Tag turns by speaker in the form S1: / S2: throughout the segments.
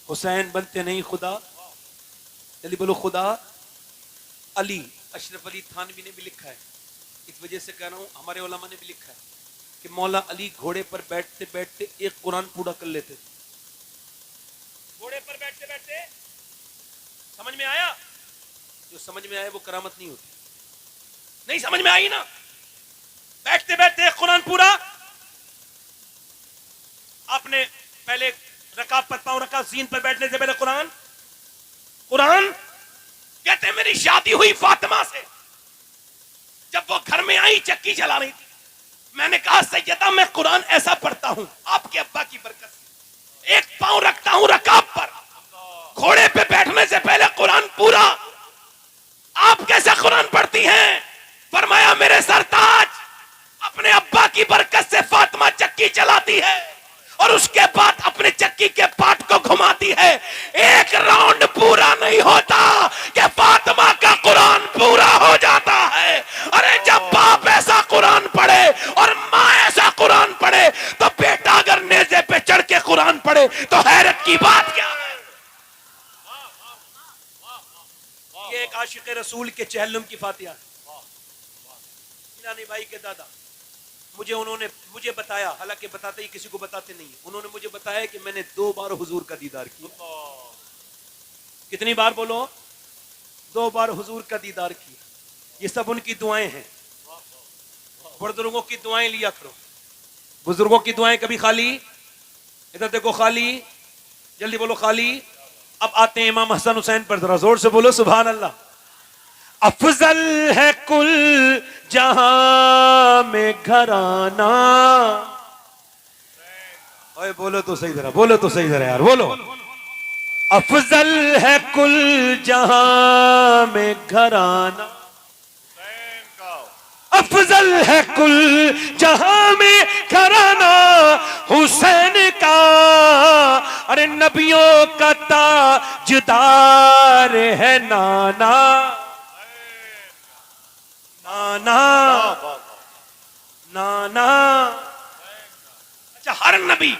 S1: حسین بنتے نہیں خدا، جلدی بولو خدا علی۔ اشرف علی تھانوی نے بھی لکھا ہے، اس وجہ سے کہہ رہا ہوں ہمارے علماء نے بھی لکھا ہے کہ مولا علی گھوڑے پر بیٹھتے بیٹھتے ایک قرآن پورا کر لیتے تھے۔ گھوڑے پر بیٹھتے بیٹھتے، سمجھ میں آیا؟ جو سمجھ میں آئے وہ کرامت نہیں ہوتی۔ نہیں سمجھ میں آئی نا؟ بیٹھتے بیٹھتے ایک قرآن پورا۔ آپ نے پہلے رکعت پر پاؤں رکھا، زین پر بیٹھنے سے پہلے قرآن کہتے ہیں میری شادی ہوئی فاطمہ سے، جب وہ گھر میں آئی چکی چلا رہی تھی، میں نے کہا سیدہ میں قرآن ایسا پڑھتا ہوں آپ کے ابا کی برکت سے، ایک پاؤں رکھتا ہوں رکعت پر، گھوڑے پہ بیٹھنے سے پہلے قرآن پورا۔ آپ کیسے قرآن پڑھتی ہیں؟ فرمایا میرے سرتاج اپنے ابا کی برکت سے فاطمہ چکی چلاتی ہے اور اس کے بعد اپنے چکی کے پاٹ کو گھماتی ہے، ایک راؤنڈ پورا نہیں ہوتا کہ فاطمہ کا قرآن پورا ہو جاتا ہے۔ ارے جب باپ ایسا قرآن پڑھے اور ماں ایسا قرآن پڑھے تو بیٹا اگر نیزے پہ چڑھ کے قرآن پڑھے تو حیرت کی بات کیا ہے؟ یہ ایک عاشق رسول کے چہلم کی فاتحہ ہے۔ بھائی کے دادا انہوں نے مجھے بتایا، حالانکہ بتاتے ہی کسی کو بتاتے نہیں، انہوں نے مجھے بتایا کہ میں نے 2 بار حضور کا دیدار کیا۔ کتنی بار بولو؟ 2 بار حضور کا دیدار کیا۔ یہ سب ان کی دعائیں ہیں۔ بزرگوں کی دعائیں لیا کرو، بزرگوں کی دعائیں کبھی خالی، ادھر دیکھو خالی، جلدی بولو خالی۔ اب آتے ہیں امام حسن حسین پر، ذرا زور سے بولو سبحان اللہ۔ افضل ہے کل جہاں میں گھرانہ، اوے بولو تو صحیح ذرا، بولو تو صحیح ذرا یار، بولو۔ افضل ہے کل جہاں میں گھرانہ، افضل ہے کل جہاں میں گھرانہ حسین کا، ارے نبیوں کا تاجدار ہے نانا، نانا نانا۔ اچھا ہر نبی،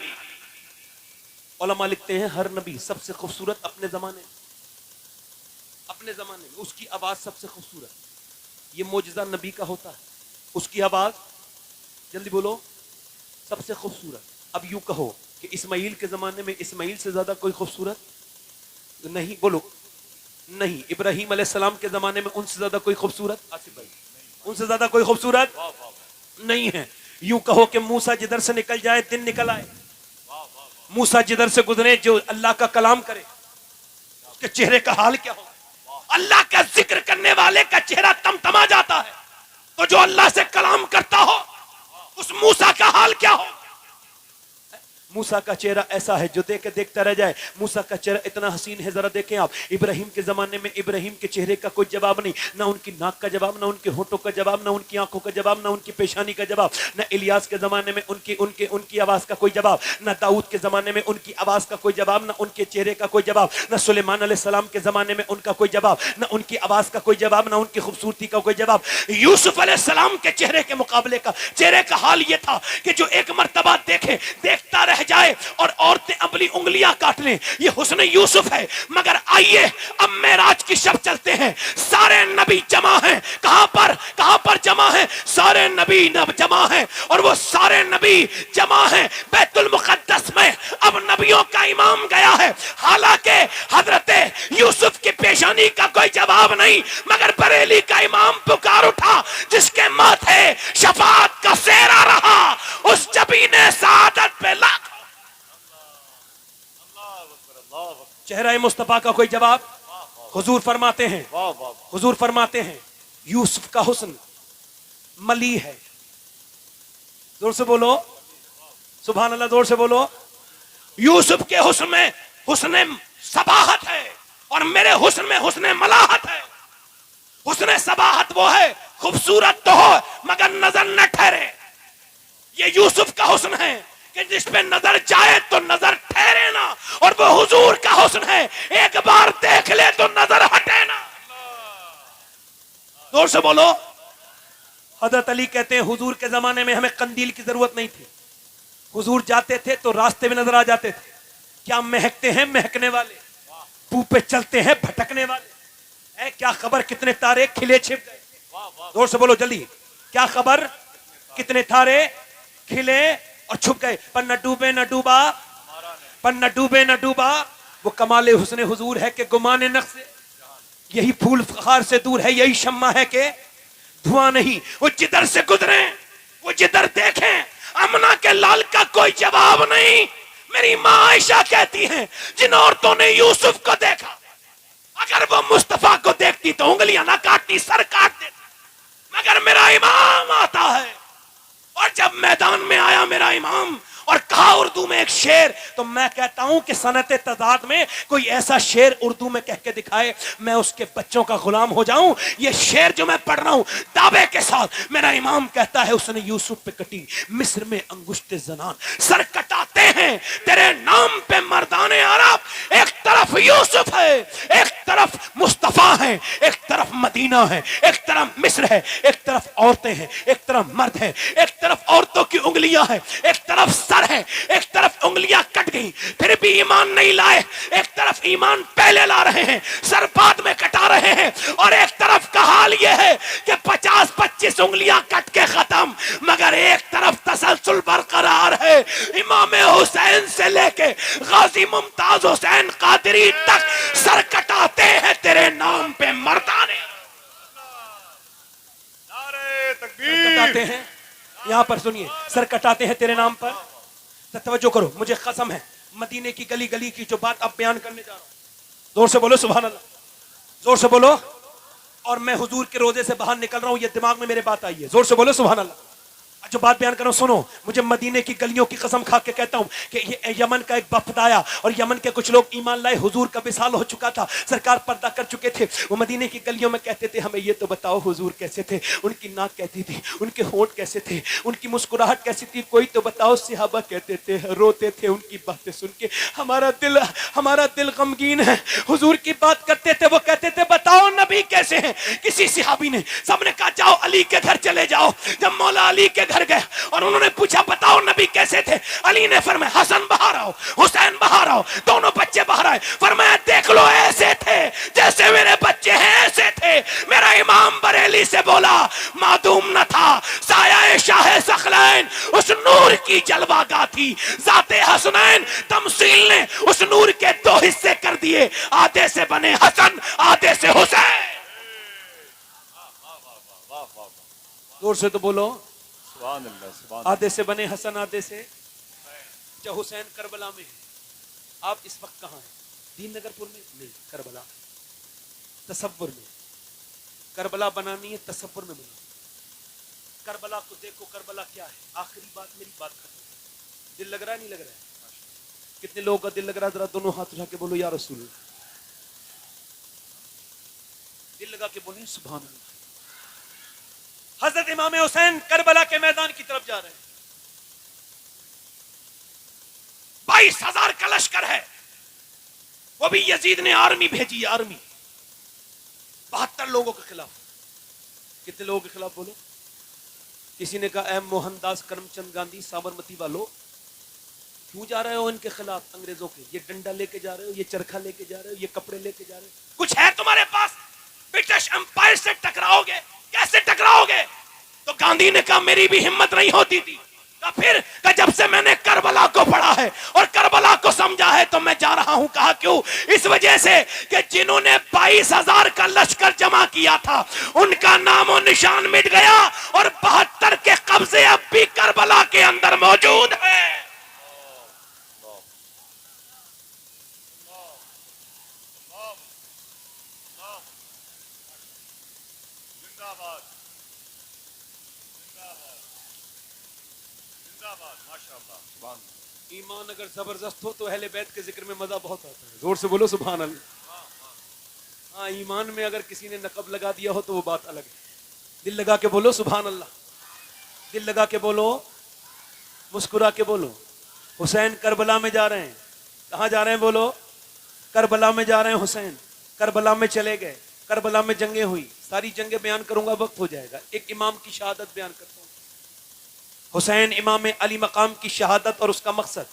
S1: علماء لکھتے ہیں ہر نبی سب سے خوبصورت اپنے زمانے میں اس کی آواز سب سے خوبصورت، یہ معجزہ نبی کا ہوتا ہے، اس کی آواز جلدی بولو سب سے خوبصورت۔ اب یوں کہو کہ اسماعیل کے زمانے میں اسماعیل سے زیادہ کوئی خوبصورت نہیں، بولو نہیں۔ ابراہیم علیہ السلام کے زمانے میں ان سے زیادہ کوئی خوبصورت، آصف بھائی ان سے زیادہ کوئی خوبصورت نہیں ہے۔ یوں کہو کہ موسیٰ جدھر سے نکل جائے دن نکل آئے، موسیٰ جدھر سے گزرے جو اللہ کا کلام کرے اس کے چہرے کا حال کیا ہو؟ اللہ کا ذکر کرنے والے کا چہرہ تمتما جاتا ہے، تو جو اللہ سے کلام کرتا ہو اس موسیٰ کا حال کیا ہو؟ موسیٰ کا چہرہ ایسا ہے جو دیکھ کے دیکھتا رہ جائے۔ موسیٰ کا چہرہ اتنا حسین ہے، ذرا دیکھیں آپ۔ ابراہیم کے زمانے میں ابراہیم کے چہرے کا کوئی جواب نہیں، نہ ان کی ناک کا جواب، نہ ان کے ہونٹوں کا جواب، نہ ان کی آنکھوں کا جواب، نہ ان کی پیشانی کا جواب، نہ الیاس کے زمانے میں ان کی آواز کا کوئی جواب، نہ داؤد کے زمانے میں ان کی آواز کا کوئی جواب، نہ ان کے چہرے کا کوئی جواب، نہ سلیمان علیہ السلام کے زمانے میں ان کا کوئی جواب، نہ ان کی آواز کا کوئی جواب، نہ ان کی خوبصورتی کا کوئی جواب۔ یوسف علیہ السلام کے چہرے کے مقابلے کا چہرے کا حال یہ تھا کہ جو ایک مرتبہ دیکھے دیکھتا رہ جائے اور عورتیں اپنی انگلیاں کاٹ لیں، یہ حسن یوسف ہے۔ مگر آئیے اب معراج کی شب چلتے ہیں، سارے نبی جمع ہیں، کہاں پر جمع ہیں؟ سارے نبی جمع ہیں، اور وہ سارے نبی جمع ہیں بیت المقدس میں۔ اب نبیوں کا امام گیا ہے، حالانکہ حضرت یوسف کی پیشانی کا کوئی جواب نہیں، مگر بریلی کا امام پکار اٹھا جس کے ماتھے شفاعت کا سہرا رہا، اس جبین سعادت پہ لاکھ چہرہ مصطفیٰ کا کوئی جواب۔ حضور فرماتے ہیں یوسف کا حسن ملی ہے، زور سے بولو سبحان اللہ، زور سے بولو۔ یوسف کے حسن میں حسن صباحت ہے اور میرے حسن میں حسن ملاحت ہے۔ حسن صباحت وہ ہے خوبصورت تو ہو مگر نظر نہ ٹھہرے، یہ یوسف کا حسن ہے کہ جس پہ نظر جائے تو نظر ٹھہرے نا، اور وہ حضور کا حسن ہے ایک بار دیکھ لے تو نظر ہٹے نا۔ زور سے بولو۔ حضرت علی کہتے ہیں حضور کے زمانے میں ہمیں قندیل کی ضرورت نہیں تھی، حضور جاتے تھے تو راستے میں نظر آ جاتے تھے، کیا مہکتے ہیں مہکنے والے، پو پہ چلتے ہیں بھٹکنے والے. اے کیا خبر کتنے تارے کھلے چھپ گئے. زور سے بولو جلدی. کیا خبر کتنے تارے کھلے اور چھپ گئے. پر نہ ڈوبے نہ ڈوبا، پر نہ ڈوبے نہ ڈوبا. وہ کمال حسن حضور ہے کہ گمان نقص، یہی پھول فخار سے دور ہے، یہی شمع ہے کہ دھواں نہیں. وہ جدھر سے گزرے وہ جدھر دیکھیں امنا کے لال کا کوئی جواب نہیں. میری ماں عائشہ کہتی ہیں جن عورتوں نے یوسف کو دیکھا اگر وہ مصطفیٰ کو دیکھتی تو انگلیاں نہ کاٹتی، سر کاٹ دیتی. مگر میرا امام آتا ہے، اور جب میدان میں آیا میرا امام اور کہا اردو میں ایک شعر، تو میں کہتا ہوں کہ صنعت تضاد میں کوئی ایسا شعر اردو میں کہہ کے دکھائے میں اس کے بچوں کا غلام ہو جاؤں. یہ شعر جو میں پڑھ رہا ہوں دعوے کے ساتھ، میرا امام کہتا ہے اس نے یوسف پہ کٹی مصر میں انگشت زنان، سر کٹاتے ہیں تیرے نام پہ مردان عرب. ایک طرف یوسف ہے، ایک طرف مصطفیٰ ہے، ایک طرف مدینہ ہے، ایک طرف مصر ہے، ایک طرف عورتیں ہیں، ایک طرف مرد ہیں، ایک طرف عورتوں کی انگلیاں ہیں، ایک طرف سر ہے، ایک طرف انگلیاں کٹ گئی پھر بھی ایمان نہیں لائے. ایک طرف ایمان پہلے لا رہے ہیں، سر بعد میں کٹا رہے ہیں، اور ایک طرف کا حال یہ ہے کہ 50-25 انگلیاں کٹ کے ختم، مگر ایک طرف تسلسل برقرار ہے. امام حسین سے لے کے غازی ممتاز حسین قادری تک سر کٹاتے ہیں تیرے نام پہ مردانے. کٹاتے ہیں، یہاں پر سنیے، سر کٹاتے ہیں تیرے نام پر. توجہ کرو، مجھے قسم ہے مدینے کی گلی گلی کی جو بات اب بیان کرنے جا رہا ہوں، زور سے بولو سبحان اللہ، زور سے بولو. اور میں حضور کے روزے سے باہر نکل رہا ہوں، یہ دماغ میں میرے بات آئی ہے، زور سے بولو سبحان اللہ. جو بات بیان کر رہا ہوں سنو، مجھے مدینے کی گلیوں کی قسم کھا کے کہتا ہوں کہ یہ یمن کا ایک وفد آیا اور یمن کے کچھ لوگ ایمان لائے. حضور کا وصال ہو چکا تھا، سرکار پردہ کر چکے تھے. وہ مدینے کی گلیوں میں کہتے تھے ہمیں یہ تو بتاؤ حضور کیسے تھے، ان کی ناک کیسی تھی، ان کے ہونٹ کیسے تھے، ان کی مسکراہٹ کیسی تھی، کوئی تو بتاؤ. صحابہ کہتے تھے، روتے تھے ان کی باتیں سن کے، ہمارا دل غمگین ہے. حضور کی بات کرتے تھے، وہ کہتے تھے بتاؤ نبی کیسے ہیں. کسی صحابی نے، سب نے کہا جاؤ علی کے گھر چلے جاؤ. جب مولا علی کے گھر گئے اور انہوں نے پوچھا بتاؤ نبی کیسے تھے، علی نے فرمایا حسن باہر آؤ، حسین باہر آؤ. دونوں بچے باہر آئے، فرمایا دیکھ لو ایسے تھے جیسے میرے بچے ہیں، ایسے تھے. میرا امام بریلی سے بولا معدوم نہ تھا سایہ شاہ ثقلین، اس نور کی جلوہ گاہ تھی ذات حسنین. تمثیل نے اس نور کے 2 حصے کر دیے، آدھے سے بنے حسن آدھے سے حسین. زور سے تو بولو
S2: سبحان اللہ، سبحان
S1: آدھے سے بنے حسن آدھے سے. جو حسین کربلا میں ہے، آپ اس وقت کہاں ہیں؟ دین نگر پور میں نہیں، کربلا. تصور میں کربلا بنانی ہے، تصور میں بنانی. کربلا کو دیکھو، کربلا کیا ہے. آخری بات، میری بات ختم. دل لگ رہا ہے نہیں لگ رہا ہے؟ کتنے لوگوں کا دل لگ رہا ہے؟ ذرا دونوں ہاتھ اٹھا کے بولو یا رسول اللہ. دل لگا کے بولیں سبحان اللہ. حضرت امام حسین کربلا کے میدان کی طرف جا رہے ہیں. 22,000 کا لشکر ہے، وہ بھی یزید نے آرمی بھیجی، آرمی 72 لوگوں کے خلاف. کتنے لوگوں کے خلاف بولو؟ کسی نے کہا اے موہن داس کرم چند گاندھی سابرمتی والو، کیوں جا رہے ہو ان کے خلاف انگریزوں کے؟ یہ ڈنڈا لے کے جا رہے ہو، یہ چرخا لے کے جا رہے ہو، یہ کپڑے لے کے جا رہے ہو؟ کچھ ہے تمہارے پاس؟ برٹش امپائر سے ٹکراؤ گے، کیسے ٹکراؤ گے؟ تو گاندھی نے کہا میری بھی ہمت نہیں ہوتی تھی. پھر کہ جب سے میں نے کربلا کو پڑھا ہے اور کربلا کو سمجھا ہے تو میں جا رہا ہوں. کہا کیوں؟ اس وجہ سے کہ جنہوں نے 22,000 کا لشکر جمع کیا تھا ان کا نام و نشان مٹ گیا، اور 72 کے قبضے اب بھی کربلا کے اندر موجود ہیں. ایمان اگر زبردست ہو تو اہل بیت کے ذکر میں مزہ بہت آتا ہے. زور سے بولو سبحان اللہ. ہاں ایمان میں اگر کسی نے نقب لگا دیا ہو تو وہ بات الگ ہے. دل لگا کے بولو سبحان اللہ، دل لگا کے بولو، مسکرا کے بولو. حسین کربلا میں جا رہے ہیں. کہاں جا رہے ہیں بولو؟ کربلا میں جا رہے ہیں. حسین کربلا میں چلے گئے، کربلا میں جنگیں ہوئی. ساری جنگیں بیان کروں گا، وقت ہو جائے گا. ایک امام کی شہادت بیان کرتا ہوں. حسین امام علی مقام کی شہادت اور اس کا مقصد.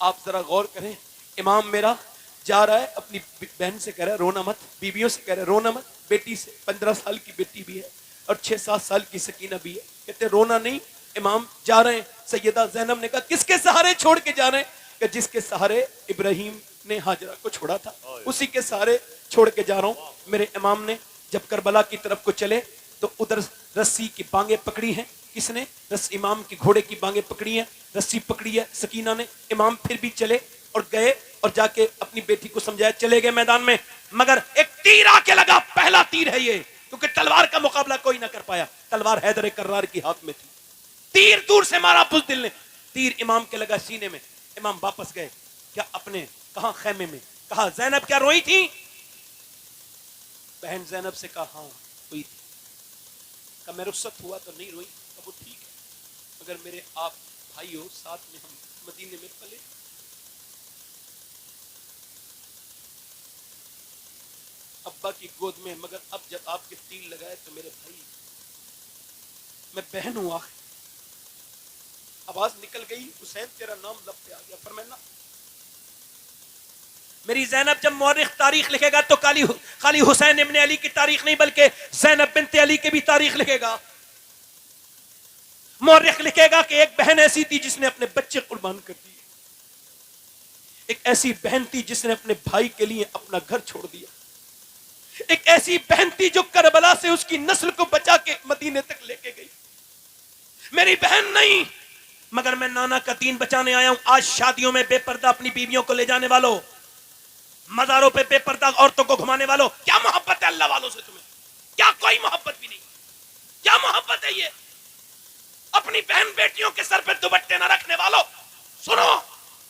S1: آپ ذرا غور کریں, امام میرا جا رہا ہے اپنی بہن سے کہہ رہا ہے رونا مت, بیویوں سے کہہ رہا ہے رونا مت, بیٹی سے 15 سال کی بیٹی بھی ہے اور 6-7 سال کی سکینہ بھی ہے, کہتے رونا نہیں. امام جا رہے ہیں, سیدہ زینب نے کہا کس کے سہارے چھوڑ کے جا رہے ہیں؟ کہ جس کے سہارے ابراہیم نے ہاجرہ کو چھوڑا تھا اسی کے سہارے چھوڑ کے جا رہا ہوں. میرے امام نے جب کربلا کی طرف کو چلے تو ادھر رسی کی بانگیں پکڑی ہیں, کس نے؟ امام کے گھوڑے کی بانگیں پکڑی ہیں, رسی پکڑی ہے سکینہ نے. امام پھر بھی چلے اور گئے اور جا کے اپنی بیٹی کو سمجھایا, چلے گئے میدان میں, مگر ایک تیر آ کے لگا, پہلا تیر ہے یہ, کیونکہ تلوار کا مقابلہ کوئی نہ کر پایا, تلوار حیدر کرار کی ہاتھ میں تھی, تیر دور سے مارا بزدل نے, تیر امام کے لگا سینے میں. امام واپس گئے, کیا اپنے کہاں خیمے میں, کہا زینب کیا روئی تھی؟ بہن زینب سے کہا ہاں ہوئی تھی. کہا میں رخصت ہوا تو نہیں روئی؟ کہا وہ ٹھیک ہے, مگر میرے آپ بھائی ہو, ساتھ میں ہم مدینے میں پلے, ابا کی گود میں, مگر اب جب آپ کے تیر لگائے تو میرے بھائی, میں بہن ہوں آخر. آواز نکل گئی, حسین تیرا نام لب پہ آ گیا. فرمایا میری زینب جب مورخ تاریخ لکھے گا تو خالی حسین ابن علی کی تاریخ نہیں بلکہ زینب بنت علی کی بھی تاریخ لکھے گا. مورخ لکھے گا کہ ایک بہن ایسی تھی جس نے اپنے بچے قربان کر دیے, ایک ایسی بہن تھی جس نے اپنے بھائی کے لیے اپنا گھر چھوڑ دیا, ایک ایسی بہن تھی جو کربلا سے اس کی نسل کو بچا کے مدینے تک لے کے گئی. میری بہن نہیں, مگر میں نانا کا دین بچانے آیا ہوں. آج شادیوں میں بے پردہ اپنی بیویوں کو لے جانے والوں, مزاروں پہ بے پردہ عورتوں کو گھمانے والوں, کیا محبت ہے اللہ والوں سے تمہیں؟ کیا کوئی محبت بھی نہیں؟ کیا محبت ہے یہ؟ اپنی بہن بیٹیوں کے سر پہ دوپٹے نہ رکھنے والوں, سنو,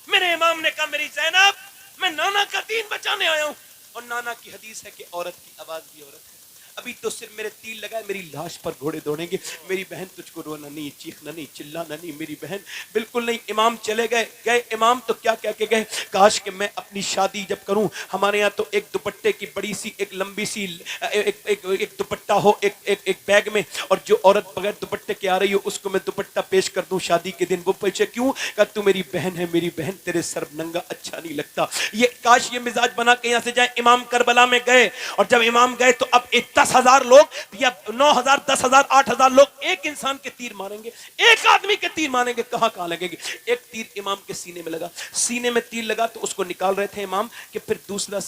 S1: میرے امام نے کہا میری زینب میں نانا کا دین بچانے آیا ہوں, اور نانا کی حدیث ہے کہ عورت کی آواز بھی عورت ہے. ابھی تو صرف میرے تیر لگائے, میری لاش پر گھوڑے دوڑیں گے. میری بہن تجھ کو رونا نہیں, چیخنا نہیں, چلانا نہیں, میری بہن بالکل نہیں. امام چلے گئے امام تو کیا کہہ کے گئے, کاش کہ میں اپنی شادی جب کروں, ہمارے یہاں تو ایک دوپٹے کی بڑی سی ایک لمبی سی ایک دوپٹہ ہو ایک بیگ میں, اور جو عورت بغیر دوپٹے کے آ رہی ہو اس کو میں دوپٹہ پیش کر دوں شادی کے دن. وہ پیچھے کیوں؟ کہ تو میری بہن ہے, میری بہن تیرے سر ننگا اچھا نہیں لگتا. یہ کاش یہ مزاج بنا کے یہاں سے جائے. امام کربلا میں گئے, اور جب امام گئے تو اب 10,000 لوگ یا 9,000 10,000 8,000 لوگ ایک انسان کے تیر ماریں گے, ایک آدمی کے تیر ماریں گے, کہاں لگے گی؟ ایک تیر امام کے سینے میں لگا, سینے میں تیر لگا تو اس کو نکال رہے تھے امام, کہ پھر دوسرا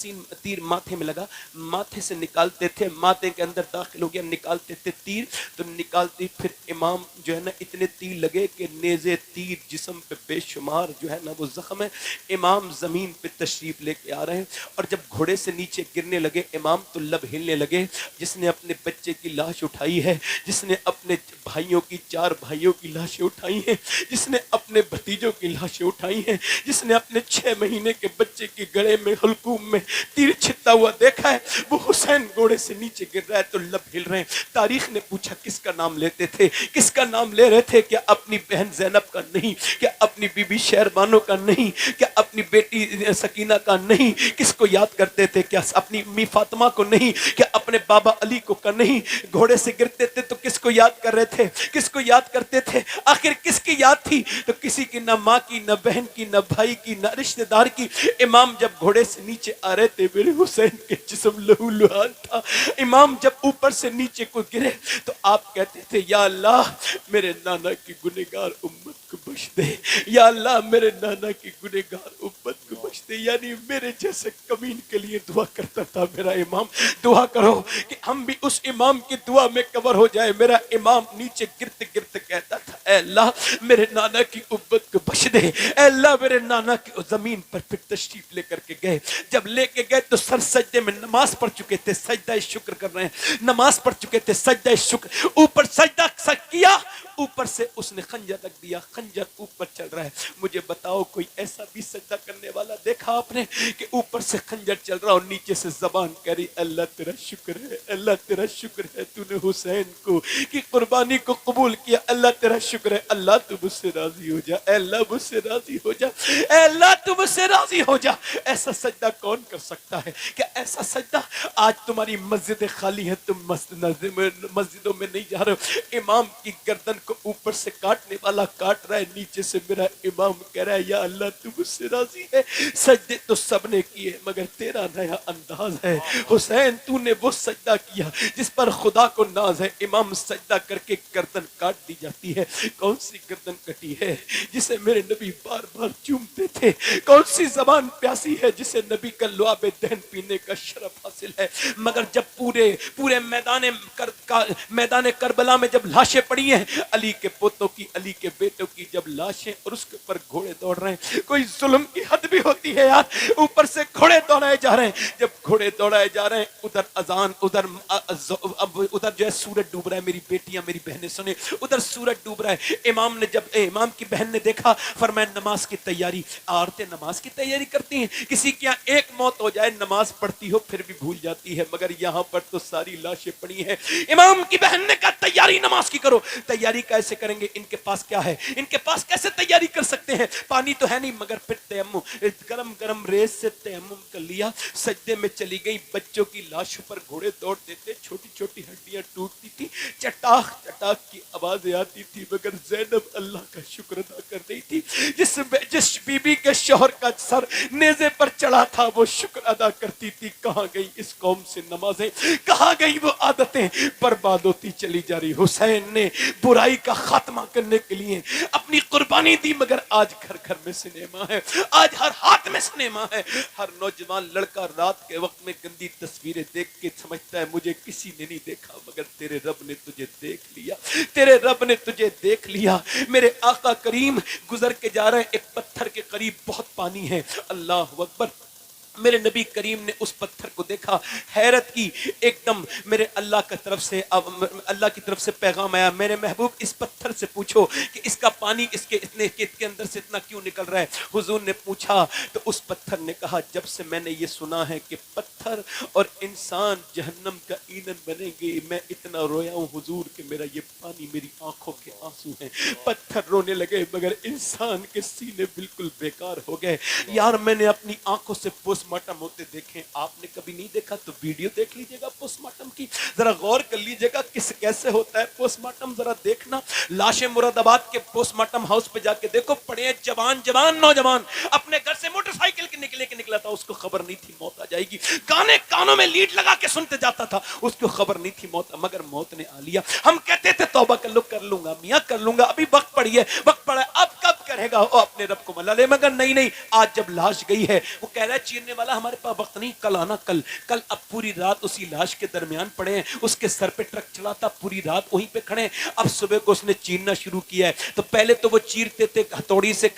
S1: تیر ماتھے میں لگا, ماتھے سے نکالتے تھے, ماتھے کے اندر داخل ہو گیا, نکالتے تھے تیر, تو نکالتے پھر امام جو ہے نا اتنے تیر لگے کہ نیزے تیر جسم پہ بے شمار جو ہے نا وہ زخم ہے. امام زمین پہ تشریف لے کے آ رہے ہیں, اور جب گھوڑے سے نیچے گرنے لگے امام تو لب ہلنے لگے. جس نے اپنے بچے کی لاش اٹھائی ہے, جس نے اپنے بھائیوں کی 4 بھائیوں کی لاشیں اٹھائی ہیں, جس نے اپنے بھتیجوں کی لاشیں اٹھائی ہیں, جس نے اپنے 6 مہینے کے بچے کی گڑے میں حلقوم میں تیر چھتا ہوا دیکھا ہے, وہ حسین گھوڑے سے نیچے گر رہا ہے تو لب ہل رہے ہیں. تاریخ نے پوچھا کس کا نام لیتے تھے, کس کا نام لے رہے تھے؟ کیا اپنی بہن زینب کا نہیں؟ کیا اپنی بی بی شہربانو کا نہیں؟ کیا اپنی بیٹی سکینہ کا نہیں؟ کس کو یاد کرتے تھے؟ کیا اپنی امی فاطمہ کو نہیں؟ کیا اپنے بابا علی کو کا نہیں؟ گھوڑے سے گرتے تھے تو کس کو یاد کر رہے تھے؟ کس کو یاد کرتے تھے؟ آخر کس کی یاد تھی؟ تو کسی کی, نہ ماں کی, نہ بہن کی, نہ بھائی کی, نہ رشتہ دار کی. امام جب گھوڑے سے نیچے آ رہے تھے میرے حسین کے جسم لہو لہان تھا. امام جب اوپر سے نیچے کو گرے تو آپ کہتے تھے یا اللہ میرے نانا کی گنہگار امت کو بخش دے, یا اللہ میرے نانا کی گنہگار امت کو بخش دے. یعنی میرے جیسے کمین کے لیے دعا کرتا تھا میرا امام. دعا کرو کہ ہم بھی اس امام کی دعا میں کور ہو جائے. میرا امام نیچے گرتے گرتے کہتا تھا اے اللہ میرے نانا کی امت کو بخش دے, اے اللہ میرے نانا کی. زمین پر پھر تشریف لے کر کے گئے. جب لے کے گئے تو سر سجدے میں, نماز پڑھ چکے تھے, سجدہ شکر کر رہے ہیں, نماز پڑھ چکے تھے, سجدہ شکر, اوپر سجدہ کیا, اوپر سے اس نے خنجر رکھ دیا, خنجر اوپر چل رہا ہے. مجھے بتاؤ کوئی ایسا بھی سجدہ کرنے والا دیکھا آپ نے کہ اوپر سے خنجر چل رہا اور نیچے سے زبان کہہ رہی اللہ تیرا شکر ہے, اللہ تیرا شکر ہے, تو نے حسین کو کی قربانی کو قبول کیا, اللہ تیرا شکر ہے اللہ تو مجھ سے راضی ہو جا، اے اللہ مجھ سے راضی ہو جا، اے اللہ تو مجھ سے راضی ہو جا۔ ایسا سجدہ کون کر سکتا ہے؟ کیا ایسا سجدہ آج تمہاری مسجد خالی ہے، تم مسجدوں میں نہیں جا رہے ہو، امام کی گردن کو اوپر سے کاٹنے والا کاٹ رہا ہے، نیچے سے میرا امام کہہ رہا ہے یا اللہ تو مجھ سے راضی ہے۔ سجدے تو سب نے کیے مگر تیرا نیا انداز ہے حسین، تو نے وہ سجدہ کیا جس پر خدا کو ناز ہے۔ امام سجدہ کر کے گردن کاٹ دی جاتی ہے، کون سی گردن کٹی ہے جسے میرے نبی بار بار چومتے تھے؟ کون سی زبان پیاسی ہے جسے نبی کا لعاب دہن پینے کا شرف حاصل ہے؟ مگر جب پورے میدان کربلا میں جب لاشیں پڑی ہیں، علی کے پوتوں کی، علی کے بیٹوں کی جب لاشیں، اور اس کے اوپر گھوڑے دوڑ رہے ہیں، کوئی ظلم کی حد بھی ہوتی ہے یار، اوپر سے گھوڑے دوڑائے جا رہے ہیں، جب گھوڑے دوڑائے جا رہے ہیں، ادھر اذان، ادھر جو ہے سورج ڈوب رہا ہے، میری بیٹیاں میری بہنیں سنیں، ادھر سورج ڈوب رہا ہے۔ امام نے جب امام کی بہن نے دیکھا، فرمایا نماز کی تیاری، عورتیں نماز کی تیاری کرتی ہیں، کسی کی یہاں ایک موت ہو جائے نماز پڑھتی ہو پھر بھی بھول جاتی ہے، مگر یہاں پر تو ساری لاشیں پڑی ہیں۔ امام کی بہن نے کہا تیاری نماز کی کرو۔ تیاری کیسے کریں گے؟ ان کے پاس کیا ہے؟ ان کے پاس کیسے تیاری کر سکتے ہیں؟ پانی تو ہے نہیں، مگر پھر تیمم، گرم گرم ریت سے تیمم کر لیا، سجدے میں چلی گئی، بچوں کی لاشوں پر گھوڑے دوڑ دیتے، چھوٹی چھوٹی ہڈیاں ٹوٹتی تھی، چٹاخ چٹاخ کی آوازیں آتی تھی، مگر زینب اللہ کا شکر ادا کر رہی تھی۔ جس بی بی کے شوہر کا سر نیزے پر چڑھا تھا وہ شکر ادا کرتی تھی۔ کہاں گئی اس قوم سے نمازیں، کہاں گئی وہ عادتیں؟ برباد ہوتی چلی جا رہی۔ حسین نے برائی کا خاتمہ کرنے کے لیے اپنی قربانی دی، مگر آج گھر گھر میں سنیما ہے، آج ہر ہاتھ میں سنیما ہے۔ ہر نوجوان لڑکا رات کے وقت میں گندی تصویریں دیکھ کے سمجھتا ہے مجھے کسی نے نہیں دیکھا، مگر تیرے رب نے تجھے دیکھ لیا، تیرے رب نے تجھے دیکھ لیا۔ میرے آقا کریم گزر کے جا رہے ہیں، ایک پتھر کے قریب بہت پانی ہے، اللہ اکبر۔ میرے نبی کریم نے اس پتھر کو دیکھا، حیرت کی، ایک دم میرے اللہ کی طرف سے پیغام آیا، میرے محبوب اس پتھر سے پوچھو کہ اس کا پانی اس کے اندر سے اتنا کیوں نکل رہا ہے؟ حضور نے پوچھا تو اس پتھر نے کہا جب سے میں نے یہ سنا ہے کہ پتھر اور انسان جہنم کا ایندھن بنیں گے، میں اتنا رویا ہوں حضور کہ میرا یہ پانی میری آنکھوں کے آنسو ہیں۔ پتھر رونے لگے مگر انسان کے سینے بالکل بیکار ہو گئے۔ یار میں نے اپنی آنکھوں سے پوسٹ مارٹم ہوتے دیکھیں، آپ نے کبھی نہیں دیکھا تو ویڈیو دیکھ لیجئے گا پوسٹ مارٹم کی، ذرا غور کر لیجئے گا کیسے ہوتا ہے پوسٹ مارٹم، ذرا دیکھنا۔ لاشیں مراد آباد کے پوسٹ مارٹم ہاؤس پہ جا کے دیکھو، پڑے ہیں جوان نوجوان، اپنے گھر سے موٹر سائیکل کے نکلا تھا، اس کو خبر نہیں تھی موت آ جائے گی، گانے کانوں میں لیڈ لگا کے سنتے جاتا تھا، اس کو خبر نہیں تھی موت، مگر موت نے آ لیا۔ ہم کہتے تھے توبہ کر لوں گا میاں، کر لوں گا، ابھی وقت پڑی ہے، وقت پڑا ہے، اب کب کرے گا وہ اپنے رب کو ملا لے، مگر نہیں، آج جب لاش گئی ہے وہ کہہ رہا ہے چیرنے والا ہمارے پاس وقت نہیں، کل آنا، کل اب پوری رات اسی لاش کے درمیان پڑے ہیں، اس کے سر پہ ٹرک چلا تھا، پوری رات وہیں پہ کھڑے ہیں، اب صبح کو اس نے چیرنا شروع کیا ہے، تو پہلے تو وہ چیرتے تھے ہتھوڑی سے،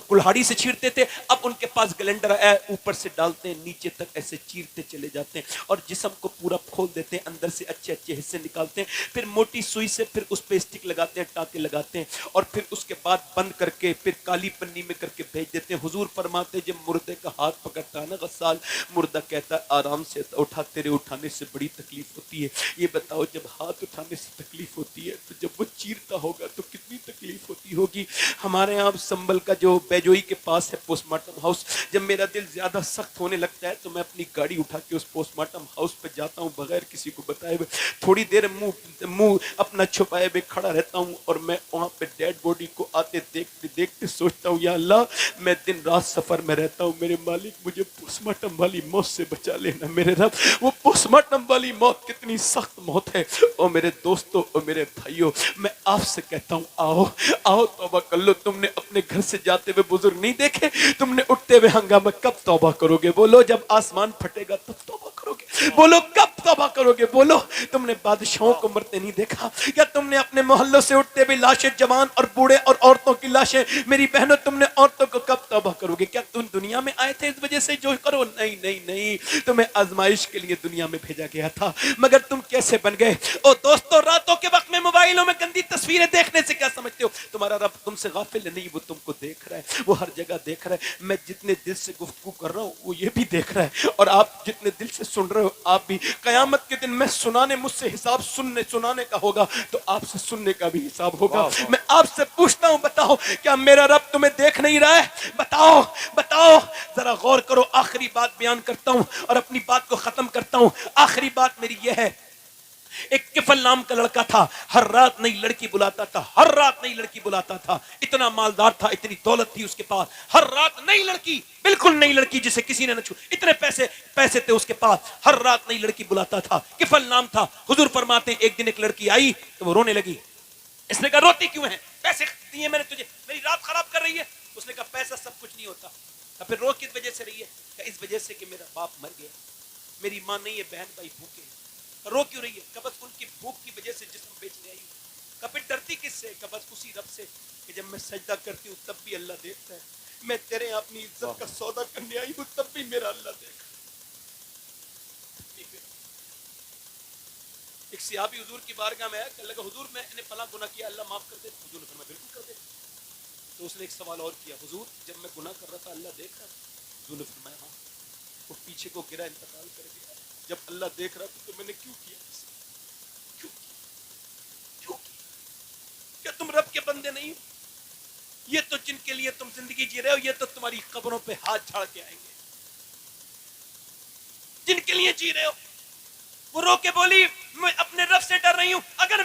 S1: کلہاڑی سے چیرتے تھے، اب ان کے پاس گلنڈر ہے، اوپر سے ڈالتے ہیں نیچے تک ایسے چیرتے چلے جاتے ہیں، اور جسم کو پورا کھول دیتے ہیں، اندر سے اچھے حصے نکالتے ہیں، پھر موٹی سوئی سے پھر اس پہ اسٹک لگاتے ہیں، ٹانکے لگاتے ہیں، اور پھر اس کے بعد بند کر کے پھر کالی پنی میں کر کے بھیج دیتے ہیں۔ حضور فرماتے جب مردے کا ہاتھ پکڑتا ہے نا غسال، مردہ کہتا ہے آرام سے اٹھا، تیرے اٹھانے سے بڑی تکلیف ہوتی ہے۔ یہ بتاؤ جب ہاتھ اٹھانے سے تکلیف ہوتی ہے تو جب وہ چیرتا ہوگا تو کتنی تکلیف ہوتی ہوگی۔ ہمارے یہاں سنبل کا جو بیجوئی کے پاس ہے پوسٹ مارٹم ہاؤس، جب میرا دل زیادہ سخت ہونے لگتا ہے تو میں اپنی گاڑی اٹھا کے اس پوسٹ مارٹم ہاؤس پہ جاتا ہوں بغیر کسی کو بتائے ہوئے، تھوڑی دیر منہ اپنا چھپائے ہوئے کھڑا رہتا ہوں، اور میں وہاں پہ ڈیڈ باڈی کو آتے دیکھتے سوچتا ہوں یا اللہ میں دن رات سفر میں رہتا ہوں، میرے مالک مجھے پوسٹ مارٹم والی موت سے بچا لینا میرے رب۔ وہ پوسٹ مارٹم والی موت کتنی سخت موت ہے۔ اور میرے دوستوں اور میرے بھائیوں، میں آپ سے کہتا ہوں آؤ توبہ کر لو۔ تم نے اپنے گھر سے جاتے ہوئے بزرگ نہیں دیکھے؟ تم نے اٹھتے ہوئے ہنگامہ کب توبہ کرو گے؟ بولو جب آسمان پھٹے گا تب توبہ کرو گے؟ بولو کب توبہ کرو گے؟ بولو تم نے بادشاہوں کو مرتے نہیں دیکھا کیا؟ تم نے اپنے محلوں سے اٹھتے ہوئے لاشیں، جوان اور بوڑھے اور عورتوں کی لاشیں، میری بہنوں تم نے عورتوں کو کب توبہ کرو گے؟ کیا تم دنیا میں آئے تھے اس وجہ سے جو کرو؟ نہیں، تمہیں آزمائش کے لیے دنیا میں بھیجا گیا تھا، مگر تم کیسے بن گئے؟ او دوستو، راتوں کے وقت میں موبائل موبائلوں میں گندی تصویریں دیکھنے سے کیا سمجھتے ہو؟ تمہارا رب تم سے غافل نہیں، وہ تم کو دیکھ رہا ہے، وہ ہر جگہ دیکھ رہا ہے۔ میں جتنے دل سے گفتگو کر رہا ہوں وہ یہ بھی دیکھ رہا ہے، اور آپ جتنے دل سے سن رہے ہو آپ بھی۔ قیامت کے دن میں مجھ سے حساب سنانے کا ہوگا تو آپ سے سننے کا بھی حساب ہوگا۔
S2: واہ واہ۔
S1: میں آپ سے پوچھتا ہوں، بتاؤ کیا میرا رب تمہیں دیکھ نہیں رہا ہے؟ بتاؤ بتاؤ، ذرا غور کرو۔ آخری بات بیان کرتا ہوں اور اپنی بات کو ختم کرتا ہوں۔ آخری بات میری یہ ہے، ایک کفل نام کا لڑکا تھا، ہر رات نئی لڑکی بلاتا تھا، ہر رات نئی لڑکی بلاتا تھا، اتنا مالدار تھا، اتنی دولت تھی اس کے پاس، ہر رات نئی لڑکی، بالکل نئی لڑکی جسے کسی نے نہ چھو، اتنے پیسے تھے اس کے پاس، ہر رات نئی لڑکی بلاتا تھا، کفل نام تھا۔ حضور فرماتے ہیں ایک دن ایک لڑکی آئی تو وہ رونے لگی۔ اس نے کہا روتی کیوں ہے؟ پیسے دیے میں نے تجھے، میری رات خراب کر رہی ہے۔ اس نے کہا پیسہ سب کچھ نہیں ہوتا۔ پھر رو کس وجہ سے رہی ہے؟ کہ اس وجہ سے کہ میرا باپ مر گیا، میری ماں نہیں ہے، بہن بھائی بھوکے ہیں۔ رو کیوں رہی ہے؟ کہ بس ان کی بھوک کی وجہ سے جسم بیچنے آئی ہوں۔ کہ پھر ڈرتی کس سے؟ کہ بس اسی رب سے کہ جب میں سجدہ کرتی ہوں تب بھی اللہ دیکھتا ہے، میں تیرے اپنی عزت کا سودا کرنے آئی ہوں تب بھی میرا اللہ دیکھ۔ ایک صحابی حضور کی بارگاہ میں آیا کہ اللہ حضور میں نے فلاں گناہ کیا، اللہ معاف کر دے۔ حضور نے فرمایا بالکل کر دے۔ تو اس نے ایک سوال اور کیا، حضور جب میں گناہ کر رہا تھا اللہ دیکھ رہا تھا؟ حضور نے فرمایا ہاں۔ وہ پیچھے کو گرا، انتقال کر گیا۔ جب اللہ دیکھ رہا تھا تو میں نے کیوں کیا؟ کیا تم رب کے بندے نہیں ہو؟ یہ تو جن کے لیے تم زندگی جی رہے ہو یہ تو تمہاری قبروں پہ ہاتھ جھاڑ کے آئیں گے، جن کے لیے جی رہے ہو۔ وہ رو کے بولی میں اپنے رب سے ڈر رہی ہوں، اگر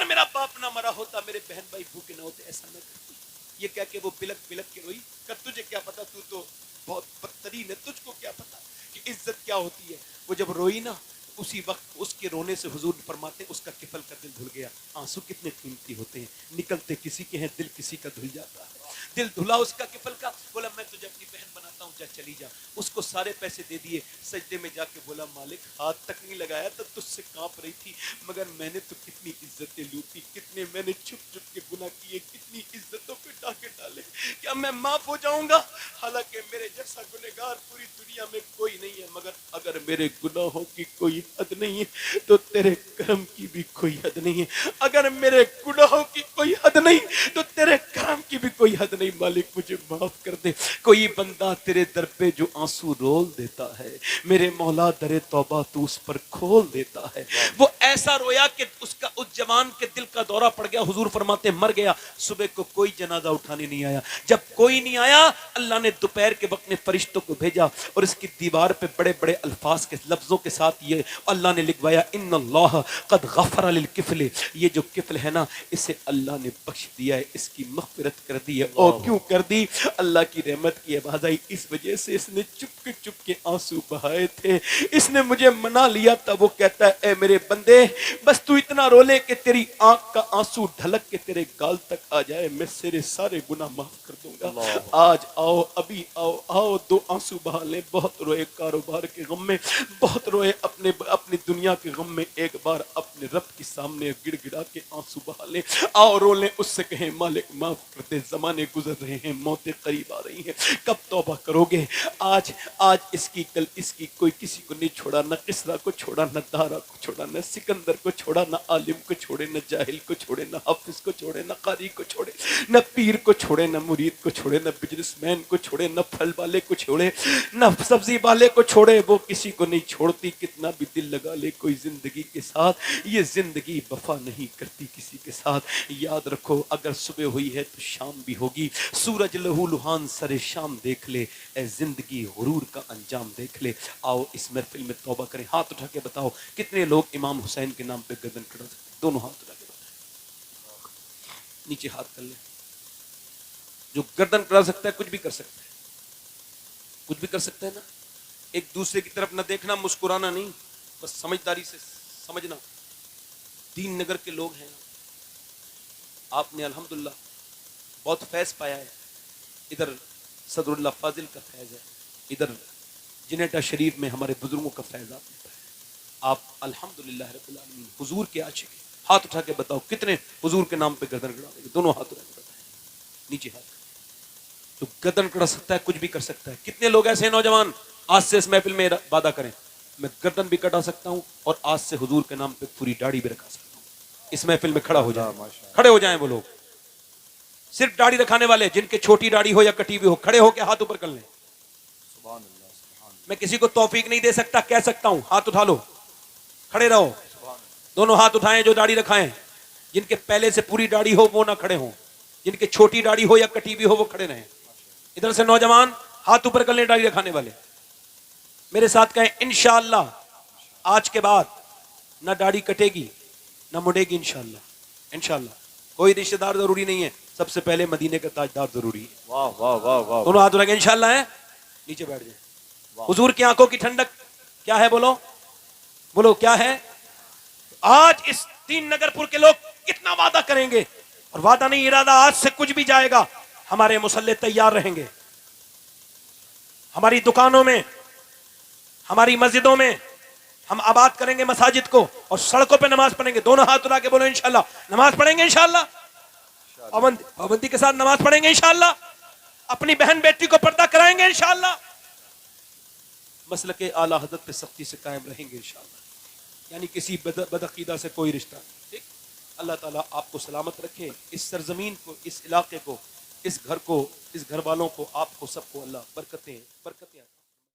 S1: میرا باپ نہ مرا ہوتا، میرے بہن بھائی بھوکے نہ ہوتے، ایسا نہ کرتی۔ یہ کہہ کے وہ بلک بلک کے روئی کہ تجھے کیا پتا، تو تو بہت بدترین ہے، تجھ کو کیا پتا کہ عزت کیا ہوتی ہے۔ وہ جب روئی نا اسی وقت اس کے رونے سے حضور فرماتے اس کا کفل کا دل دھل گیا۔ آنسو کتنے قیمتی ہوتے ہیں، نکلتے کسی کے ہیں، دل کسی کا دھل جاتا ہے۔ دل دھلا اس کا کفل کا، بولا میں تجھے اپنی بہن بناتا ہوں، جا چلی جا۔ اس کو سارے پیسے دے دیے، سجدے میں جا کے بولا مالک ہاتھ تک نہیں لگایا تھا، تجھ سے کانپ رہی تھی، مگر میں نے تو کتنی عزتیں لوٹی، کتنے میں نے چھپ چھپ کے گناہ کیے، کتنی عزتوں پہ ڈاکے ڈالے، کیا میں معاف ہو جاؤں گا؟ حالانکہ میرے جیسا گنہگار پوری دنیا میں کوئی نہیں ہے، مگر اگر میرے گناہوں کی کوئی حد نہیں ہے تو تیرے کرم کی بھی کوئی حد نہیں ہے۔ اگر میرے گناہوں کی کوئی حد نہیں تو تیرے کرم کی بھی کوئی حد نہیں، مالک مجھے معاف کر دے۔ کوئی بندہ تیرے در پہ جو آنسو رول دیتا ہے، میرے مولا در توبہ تو اس پر کھول دیتا ہے۔ وہ ایسا رویا کہ اس جوان کے دل کا دورہ پڑ گیا، حضور فرماتے مر گیا۔ صبح کو کوئی جنازہ اٹھانے نہیں آیا۔ جب کوئی نہیں آیا اللہ نے دوپہر کے وقت نے فرشتوں کو بھیجا اور اس کی دیوار پہ بڑے بڑے الفاظ کے لفظوں کے ساتھ یہ اللہ نے لکھوایا ان اللہ قد غفر للکفل، یہ جو کفل ہے نا اسے اللہ نے بخش دیا ہے، اس کی مغفرت کر دی ہے۔ اور کیوں کر دی؟ اللہ کی رحمت کی آواز آئی، اس وجہ سے اس نے چپ کے آنسو بہائے تھے، اس نے مجھے منا لیا تھا۔ وہ کہتا ہے اے میرے بندے بس تو اتنا رو لے کہ تیری آنکھ کا آنسو ڈھلک کے تیرے گال تک آ جائے، میں تیرے سارے گناہ معاف کر دوں گا۔ آج آؤ، ابھی آؤ دو آنسو بہا لیں۔ بہت روئے کاروبار کے غم میں، بہت روئے اپنی دنیا کے غم میں، ایک بار اپنے رب کے سامنے گڑ گڑا کے آنسو بہا لیں۔ آؤ رو لیں، اس سے کہیں مالک معاف کرتے، زمانے گزر رہے ہیں، موتیں قریب آ رہی ہیں، کب توبہ کرو گے؟ آج اس کی کل اس کی، کوئی کسی کو نہیں چھوڑا، نہ کسرا کو چھوڑا، نہ دارا کو چھوڑا، نہ سکندر کو چھوڑا، نہ عالم کو چھوڑے، نہ جاہل کو چھوڑے، نہ حافظ کو چھوڑے، نہ قاری کو چھوڑے، نہ پیر کو چھوڑے، نہ مرید کو چھوڑے، نہ بزنس مین کو چھوڑے، نہ پھل والے کو چھوڑے، نہ سبزی والے کو چھوڑے، وہ کسی کو نہیں چھوڑتی۔ کتنا بھی دل لگا لے کوئی زندگی کے ساتھ، یہ زندگی وفا نہیں کرتی کسی کے ساتھ۔ یاد رکھو اگر صبح ہوئی ہے تو شام بھی ہوگی، سورج لہو لہان سر شام دیکھ لے، اے زندگی غرور کا انجام دیکھ لے۔ آؤ اس محفل میں توبہ کریں۔ ہاتھ اٹھا کے بتاؤ کتنے لوگ امام حسین کے نام پہ گردن کڑا سکتے ہیں؟ دونوں ہاتھ اٹھا کے بتاؤ، نیچے ہاتھ کر لیں۔ جو گردن کڑا سکتا ہے کچھ بھی کر سکتا ہے، کچھ بھی کر سکتا ہے نا۔ ایک دوسرے کی طرف نہ دیکھنا، مسکرانا نہیں، بس سمجھداری سے سمجھنا۔ دین نگر کے لوگ ہیں، آپ نے الحمدللہ بہت فیض پایا ہے۔ ادھر صدر اللہ فاضل کا فیض ہے، ادھر جنیٹا شریف میں ہمارے بزرگوں کا فیض آپ نے پایا ہے۔ آپ الحمدللہ رب العالمین حضور کے عاشق ہیں۔ ہاتھ اٹھا کے بتاؤ کتنے حضور کے نام پہ گردن کڑا دیں گے؟ دونوں ہاتھ اٹھا کے بتائیں، نیچے ہاتھ۔ جو گردن کڑا سکتا ہے کچھ بھی کر سکتا ہے۔ کتنے لوگ ایسے ہیں نوجوان آج سے اس محفل میں وعدہ کریں میں گردن بھی کٹا سکتا ہوں اور آج سے حضور کے نام پہ پوری داڑھی بھی رکھا سکتا ہوں۔ اس محفل میں کھڑا ہو جائیں,
S2: ماشاء
S1: کھڑے ہو جائیں وہ لوگ. صرف داڑھی رکھانے والے جن کے چھوٹی داڑھی ہو یا کٹی ہوئی ہو, کھڑے ہو کے ہاتھ اوپر کر لیں.
S2: سبحان اللہ سبحان اللہ
S1: میں کسی کو توفیق نہیں دے سکتا, کہہ سکتا ہوں ہاتھ اٹھا لو, کھڑے رہو. دونوں ہاتھ اٹھائیں جو داڑھی رکھائیں. جن کے پہلے سے پوری داڑھی ہو وہ نہ کھڑے ہوں, جن کے چھوٹی داڑھی ہو یا کٹی ہوئی ہو وہ کھڑے رہیں. ادھر سے نوجوان ہاتھ اوپر کر لیں داڑھی رکھانے والے, میرے ساتھ کہیں انشاءاللہ آج کے بعد نہ داڑھی کٹے گی نہ مڑے گی انشاءاللہ. انشاءاللہ کوئی رشتہ دار ضروری نہیں ہے, سب سے پہلے مدینے کا تاجدار ضروری ہے.
S2: واہ واہ واہ واہ
S1: دونوں ہاتھ اٹھا کے انشاءاللہ ہے, نیچے بیٹھ جائیں. حضور کی آنکھوں کی ٹھنڈک کیا ہے, بولو بولو کیا ہے. آج اس دین نگر پور کے لوگ کتنا وعدہ کریں گے, اور وعدہ نہیں ارادہ, آج سے کچھ بھی جائے گا. ہمارے مصلی تیار رہیں گے, ہماری دکانوں میں, ہماری مسجدوں میں ہم آباد کریں گے مساجد کو, اور سڑکوں پہ نماز پڑھیں گے. دونوں ہاتھ اٹھا کے بولو انشاءاللہ نماز پڑھیں گے انشاءاللہ, پابندی کے ساتھ نماز پڑھیں گے انشاءاللہ, اپنی بہن بیٹی کو پردہ کرائیں گے انشاءاللہ, مسلک اعلی حضرت پہ سختی سے قائم رہیں گے انشاءاللہ. یعنی کسی بدعقیدہ سے کوئی رشتہ نہیں. اللہ تعالیٰ آپ کو سلامت رکھے, اس سرزمین کو, اس علاقے کو, اس گھر کو, اس گھر والوں کو, آپ کو سب کو اللہ برکتیں